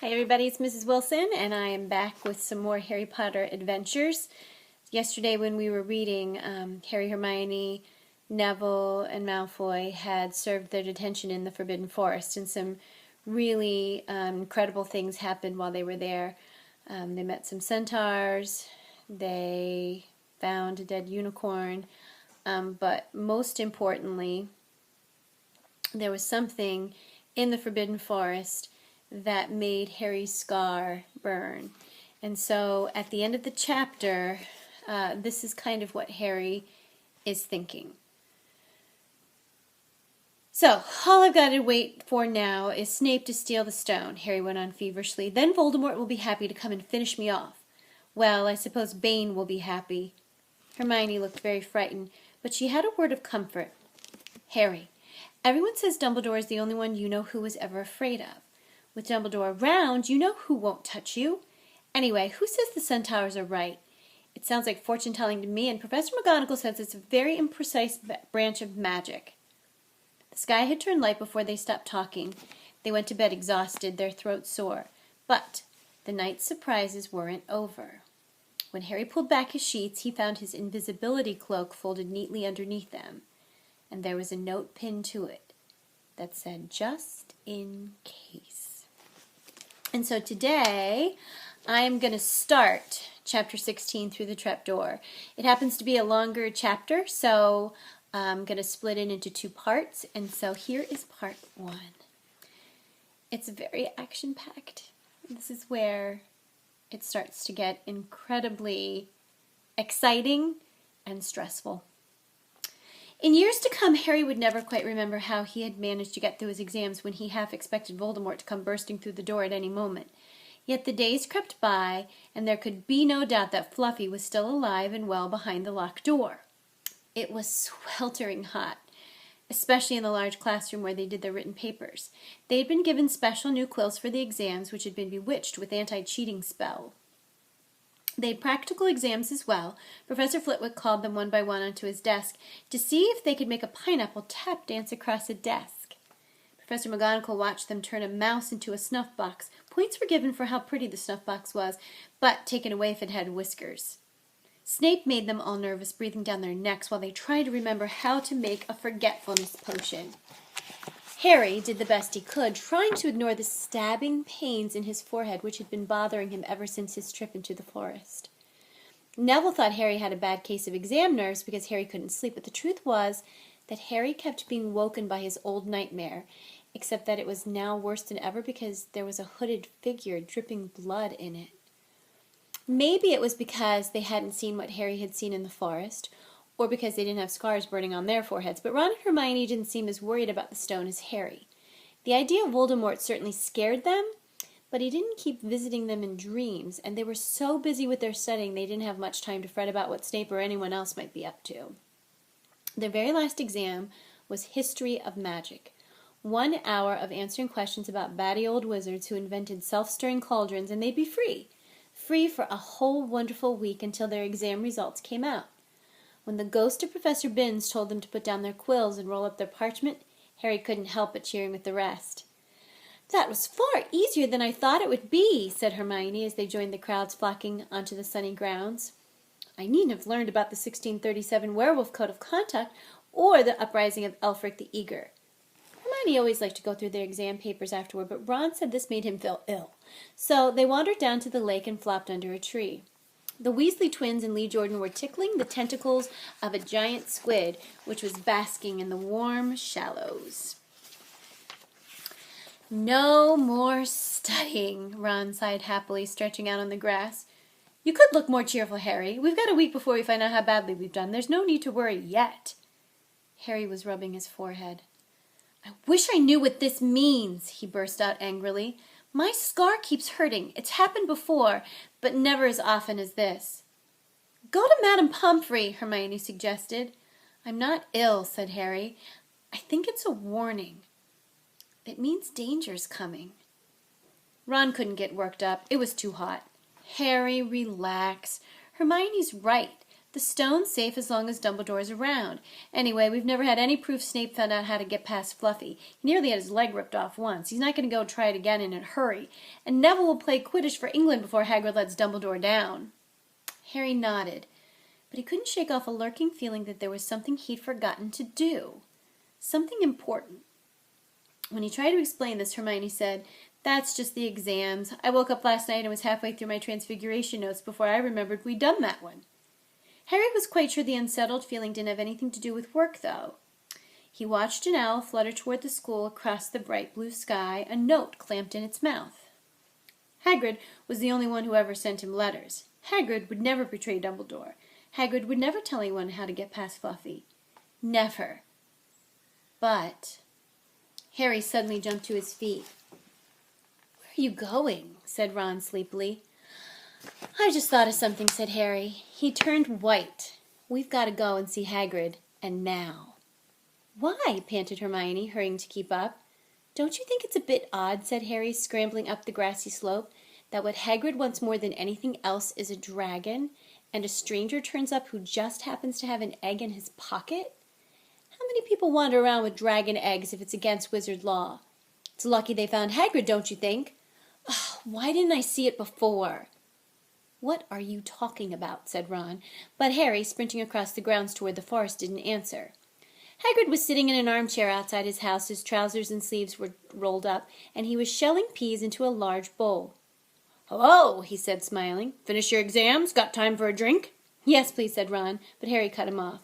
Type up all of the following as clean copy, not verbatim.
Hi everybody, it's Mrs. Wilson, and I am back with some more Harry Potter adventures. Yesterday when we were reading, Harry, Hermione, Neville, and Malfoy had served their detention in the Forbidden Forest, and some really incredible things happened while they were there. They met some centaurs, they found a dead unicorn, but most importantly, there was something in the Forbidden Forest that made Harry's scar burn. And so at the end of the chapter, this is kind of what Harry is thinking. So, all I've got to wait for now is Snape to steal the stone, Harry went on feverishly. Then Voldemort will be happy to come and finish me off. Well, I suppose Bane will be happy. Hermione looked very frightened, but she had a word of comfort. Harry, everyone says Dumbledore is the only one you know who was ever afraid of. With Dumbledore around, you know who won't touch you. Anyway, who says the centaurs are right? It sounds like fortune-telling to me, and Professor McGonagall says it's a very imprecise branch of magic. The sky had turned light before they stopped talking. They went to bed exhausted, their throats sore. But the night's surprises weren't over. When Harry pulled back his sheets, he found his invisibility cloak folded neatly underneath them, and there was a note pinned to it that said, "Just in case." And so today, I am going to start chapter 16 through the trapdoor. It happens to be a longer chapter, so I'm going to split it into two parts. And so here is part one. It's very action-packed. This is where it starts to get incredibly exciting and stressful. In years to come, Harry would never quite remember how he had managed to get through his exams when he half expected Voldemort to come bursting through the door at any moment. Yet the days crept by, and there could be no doubt that Fluffy was still alive and well behind the locked door. It was sweltering hot, especially in the large classroom where they did their written papers. They had been given special new quills for the exams, which had been bewitched with anti-cheating spell. They had practical exams as well. Professor Flitwick called them one by one onto his desk to see if they could make a pineapple tap dance across a desk. Professor McGonagall watched them turn a mouse into a snuff box. Points were given for how pretty the snuff box was, but taken away if it had whiskers. Snape made them all nervous, breathing down their necks while they tried to remember how to make a forgetfulness potion. Harry did the best he could, trying to ignore the stabbing pains in his forehead which had been bothering him ever since his trip into the forest. Neville thought Harry had a bad case of exam nerves because Harry couldn't sleep, but the truth was that Harry kept being woken by his old nightmare, except that it was now worse than ever because there was a hooded figure dripping blood in it. Maybe it was because they hadn't seen what Harry had seen in the forest, or because they didn't have scars burning on their foreheads, but Ron and Hermione didn't seem as worried about the stone as Harry. The idea of Voldemort certainly scared them, but he didn't keep visiting them in dreams, and they were so busy with their studying they didn't have much time to fret about what Snape or anyone else might be up to. Their very last exam was History of Magic. 1 hour of answering questions about batty old wizards who invented self-stirring cauldrons, and they'd be free. Free for a whole wonderful week until their exam results came out. When the ghost of Professor Binns told them to put down their quills and roll up their parchment, Harry couldn't help but cheering with the rest. "That was far easier than I thought it would be," said Hermione as they joined the crowds flocking onto the sunny grounds. "I needn't have learned about the 1637 werewolf code of conduct or the uprising of Elfric the Eager." Hermione always liked to go through their exam papers afterward, but Ron said this made him feel ill. So they wandered down to the lake and flopped under a tree. The Weasley twins and Lee Jordan were tickling the tentacles of a giant squid, which was basking in the warm shallows. "No more studying," Ron sighed happily, stretching out on the grass. "You could look more cheerful, Harry. We've got a week before we find out how badly we've done. There's no need to worry yet." Harry was rubbing his forehead. "I wish I knew what this means," he burst out angrily. "My scar keeps hurting. It's happened before, but never as often as this." "Go to Madame Pomfrey," Hermione suggested. "I'm not ill," said Harry. "I think it's a warning. It means danger's coming." Ron couldn't get worked up. It was too hot. "Harry, relax. Hermione's right. The stone's safe as long as Dumbledore's around. Anyway, we've never had any proof Snape found out how to get past Fluffy. He nearly had his leg ripped off once. He's not going to go try it again in a hurry. And Neville will play Quidditch for England before Hagrid lets Dumbledore down. Harry nodded, but he couldn't shake off a lurking feeling that there was something he'd forgotten to do. Something important. When he tried to explain this, Hermione said, "That's just the exams. I woke up last night and was halfway through my Transfiguration notes before I remembered we'd done that one." Harry was quite sure the unsettled feeling didn't have anything to do with work, though. He watched an owl flutter toward the school across the bright blue sky, a note clamped in its mouth. Hagrid was the only one who ever sent him letters. Hagrid would never betray Dumbledore. Hagrid would never tell anyone how to get past Fluffy. Never. But Harry suddenly jumped to his feet. "Where are you going?" said Ron sleepily. "I just thought of something," said Harry. He turned white. "We've got to go and see Hagrid, and now." "Why?" panted Hermione, hurrying to keep up. "Don't you think it's a bit odd," said Harry, scrambling up the grassy slope, "that what Hagrid wants more than anything else is a dragon, and a stranger turns up who just happens to have an egg in his pocket? How many people wander around with dragon eggs if it's against wizard law? It's lucky they found Hagrid, don't you think? Ugh, why didn't I see it before?" "What are you talking about?" said Ron, but Harry, sprinting across the grounds toward the forest, didn't answer. Hagrid was sitting in an armchair outside his house. His trousers and sleeves were rolled up, and he was shelling peas into a large bowl. "Hello," he said, smiling. "Finish your exams? Got time for a drink?" "Yes, please," said Ron, but Harry cut him off.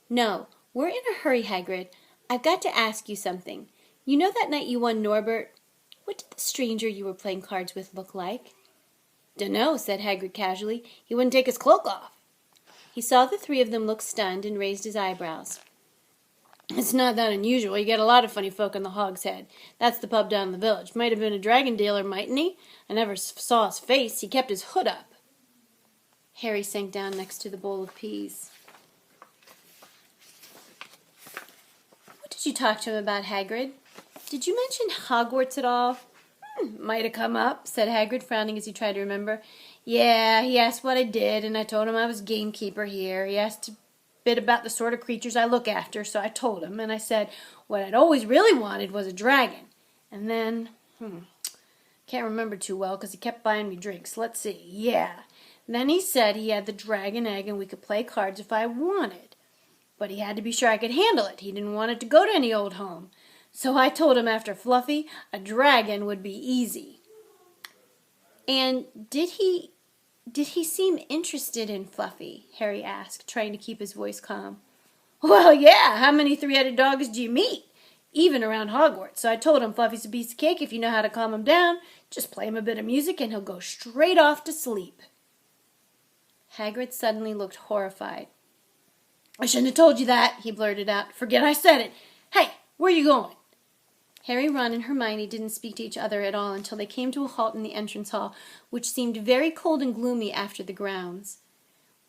"No, we're in a hurry, Hagrid. I've got to ask you something. You know that night you won Norbert? What did the stranger you were playing cards with look like?" "Dunno," said Hagrid casually. "He wouldn't take his cloak off." He saw the three of them look stunned and raised his eyebrows. "It's not that unusual. You get a lot of funny folk in the Hog's Head. That's the pub down in the village. Might have been a dragon dealer, mightn't he? I never saw his face. He kept his hood up." Harry sank down next to the bowl of peas. "What did you talk to him about, Hagrid? Did you mention Hogwarts at all?" "Might have come up," said Hagrid, frowning as he tried to remember. "Yeah, he asked what I did, and I told him I was gamekeeper here. He asked a bit about the sort of creatures I look after, so I told him, and I said what I'd always really wanted was a dragon. And then, can't remember too well because he kept buying me drinks. Let's see, yeah. Then he said he had the dragon egg and we could play cards if I wanted. But he had to be sure I could handle it. He didn't want it to go to any old home. So I told him after Fluffy, a dragon would be easy." "And did he seem interested in Fluffy?" Harry asked, trying to keep his voice calm. "Well, yeah, how many three-headed dogs do you meet? Even around Hogwarts. So I told him Fluffy's a piece of cake if you know how to calm him down. Just play him a bit of music and he'll go straight off to sleep." Hagrid suddenly looked horrified. "I shouldn't have told you that," he blurted out. "Forget I said it. Hey, where are you going?" Harry, Ron, and Hermione didn't speak to each other at all until they came to a halt in the entrance hall, which seemed very cold and gloomy after the grounds.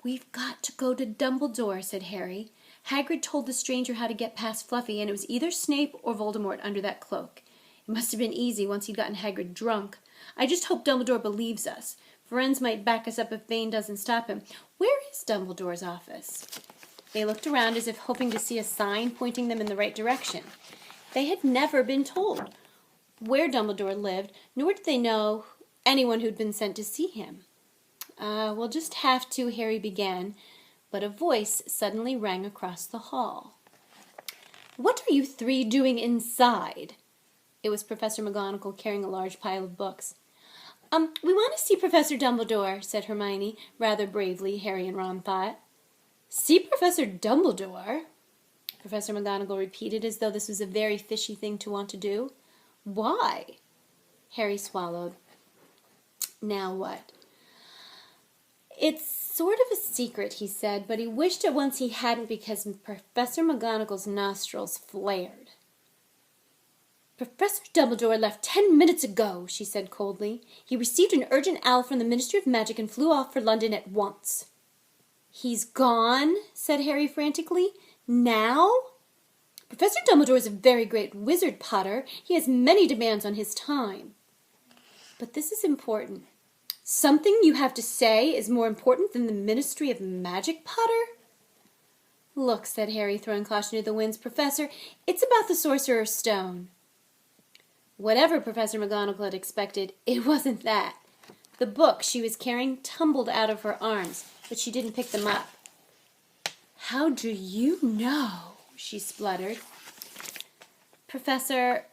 "We've got to go to Dumbledore," said Harry. "Hagrid told the stranger how to get past Fluffy, and it was either Snape or Voldemort under that cloak. It must have been easy once he'd gotten Hagrid drunk. I just hope Dumbledore believes us. Firenze might back us up if Vane doesn't stop him. Where is Dumbledore's office?" They looked around as if hoping to see a sign pointing them in the right direction. They had never been told where Dumbledore lived, nor did they know anyone who'd been sent to see him. We'll just have to," Harry began, but a voice suddenly rang across the hall. "What are you three doing inside?" It was Professor McGonagall carrying a large pile of books. We want to see Professor Dumbledore," said Hermione, rather bravely, Harry and Ron thought. "See Professor Dumbledore?" Professor McGonagall repeated as though this was a very fishy thing to want to do. "Why?" Harry swallowed. Now what? "It's sort of a secret," he said, but he wished at once he hadn't because Professor McGonagall's nostrils flared. "Professor Dumbledore left 10 minutes ago," she said coldly. "He received an urgent owl from the Ministry of Magic and flew off for London at once." "He's gone?" said Harry frantically. "Now?" "Professor Dumbledore is a very great wizard, Potter. He has many demands on his time." "But this is important." "Something you have to say is more important than the Ministry of Magic, Potter?" Look, said Harry, throwing caution to the winds. Professor, it's about the Sorcerer's Stone. Whatever Professor McGonagall had expected, it wasn't that. The book she was carrying tumbled out of her arms, but she didn't pick them up. How do you know? She spluttered. Professor,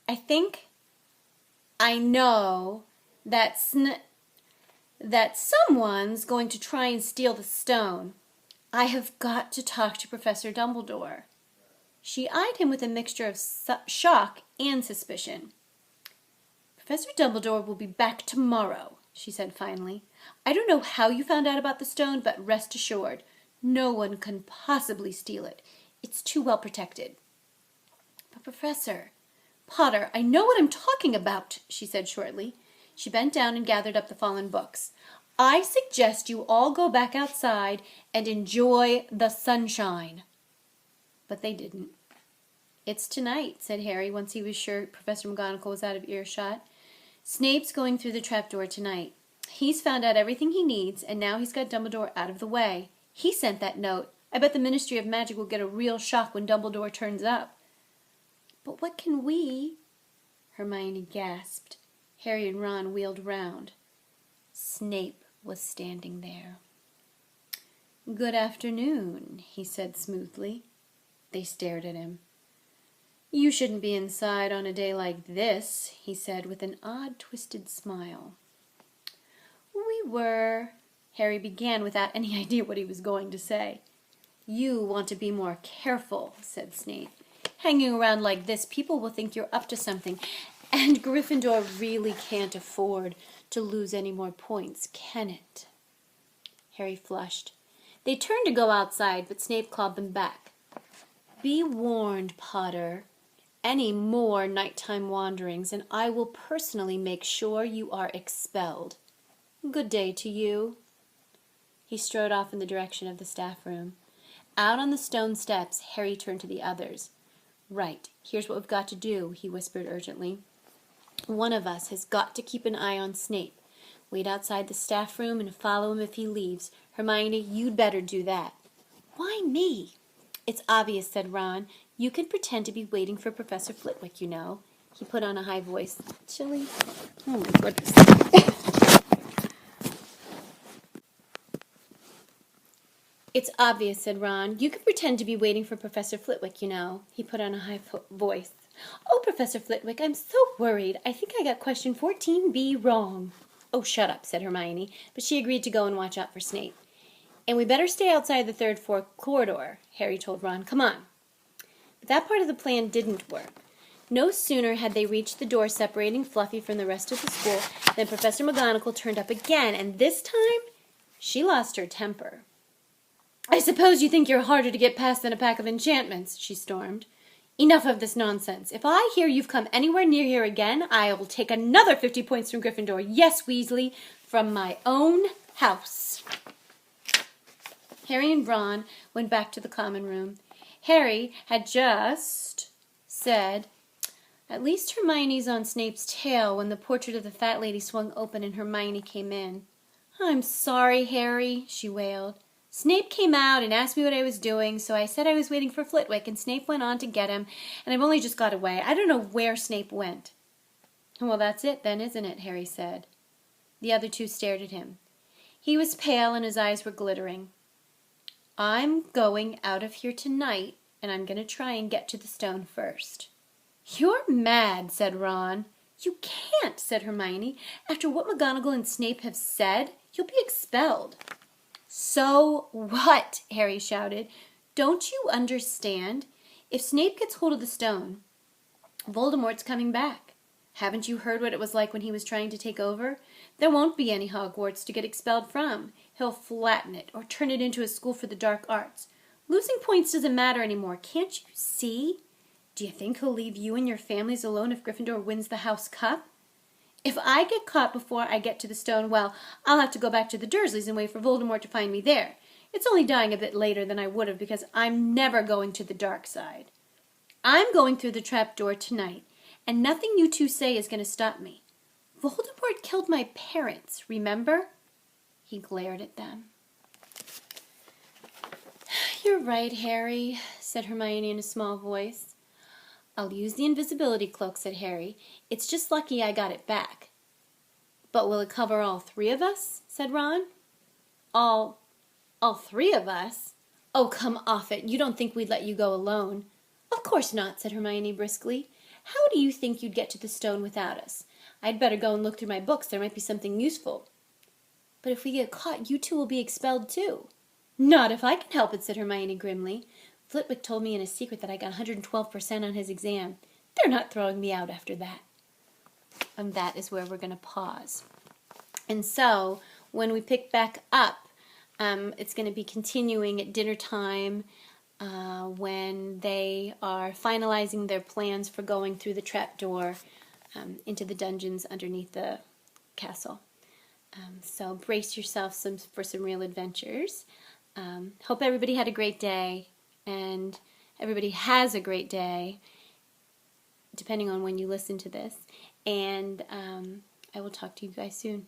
I think I know that someone's going to try and steal the stone. I have got to talk to Professor Dumbledore. She eyed him with a mixture of shock and suspicion. Professor Dumbledore will be back tomorrow, she said finally. I don't know how you found out about the stone, but rest assured, no one can possibly steal it. It's too well protected. But Professor, Potter, I know what I'm talking about, she said shortly. She bent down and gathered up the fallen books. I suggest you all go back outside and enjoy the sunshine. But they didn't. It's tonight, said Harry, once he was sure Professor McGonagall was out of earshot. Snape's going through the trapdoor tonight. He's found out everything he needs, and now he's got Dumbledore out of the way. He sent that note. I bet the Ministry of Magic will get a real shock when Dumbledore turns up. But what can we... Hermione gasped. Harry and Ron wheeled round. Snape was standing there. Good afternoon, he said smoothly. They stared at him. You shouldn't be inside on a day like this, he said with an odd, twisted smile. We were, Harry began without any idea what he was going to say. You want to be more careful, said Snape. Hanging around like this, people will think you're up to something, and Gryffindor really can't afford to lose any more points, can it? Harry flushed. They turned to go outside, but Snape called them back. Be warned, Potter. Any more nighttime wanderings, and I will personally make sure you are expelled. Good day to you. He strode off in the direction of the staff room. Out on the stone steps, Harry turned to the others. Right, here's what we've got to do, he whispered urgently. One of us has got to keep an eye on Snape. Wait outside the staff room and follow him if he leaves. Hermione, you'd better do that. Why me? It's obvious, said Ron. You can pretend to be waiting for Professor Flitwick, you know. He put on a high voice. Chilly? Oh, my goodness. It's obvious, said Ron. You can pretend to be waiting for Professor Flitwick, you know. He put on a high voice. Oh, Professor Flitwick, I'm so worried. I think I got question 14B wrong. Oh, shut up, said Hermione, but she agreed to go and watch out for Snape. And we better stay outside the third floor corridor, Harry told Ron. Come on. But that part of the plan didn't work. No sooner had they reached the door separating Fluffy from the rest of the school than Professor McGonagall turned up again, and this time she lost her temper. I suppose you think you're harder to get past than a pack of enchantments, she stormed. Enough of this nonsense. If I hear you've come anywhere near here again, I'll take another 50 points from Gryffindor. Yes, Weasley, from my own house. Harry and Ron went back to the common room. Harry had just said, at least Hermione's on Snape's tail, when the portrait of the fat lady swung open and Hermione came in. I'm sorry, Harry, she wailed. Snape came out and asked me what I was doing, so I said I was waiting for Flitwick, and Snape went on to get him, and I've only just got away. I don't know where Snape went. Well, that's it then, isn't it? Harry said. The other two stared at him. He was pale and his eyes were glittering. I'm going out of here tonight, and I'm going to try and get to the stone first. You're mad, said Ron. You can't, said Hermione. After what McGonagall and Snape have said, you'll be expelled. So what? Harry shouted. Don't you understand? If Snape gets hold of the stone, Voldemort's coming back. Haven't you heard what it was like when he was trying to take over? There won't be any Hogwarts to get expelled from. He'll flatten it or turn it into a school for the dark arts. Losing points doesn't matter anymore. Can't you see? Do you think he'll leave you and your families alone if Gryffindor wins the House Cup? If I get caught before I get to the stone, well, I'll have to go back to the Dursleys and wait for Voldemort to find me there. It's only dying a bit later than I would have because I'm never going to the dark side. I'm going through the trapdoor tonight, and nothing you two say is going to stop me. Voldemort killed my parents, remember? He glared at them. You're right, Harry, said Hermione in a small voice. I'll use the invisibility cloak, said Harry. It's just lucky I got it back. But will it cover all three of us? Said Ron. All three of us? Oh, come off it. You don't think we'd let you go alone. Of course not, said Hermione briskly. How do you think you'd get to the stone without us? I'd better go and look through my books. There might be something useful. But if we get caught, you two will be expelled too. Not if I can help it, said Hermione grimly. Flitwick told me in a secret that I got 112% on his exam. They're not throwing me out after that. And that is where we're going to pause. And so, when we pick back up, it's going to be continuing at dinner time when they are finalizing their plans for going through the trapdoor into the dungeons underneath the castle. So brace yourself for some real adventures. Hope everybody had a great day, and everybody has a great day, depending on when you listen to this. And I will talk to you guys soon.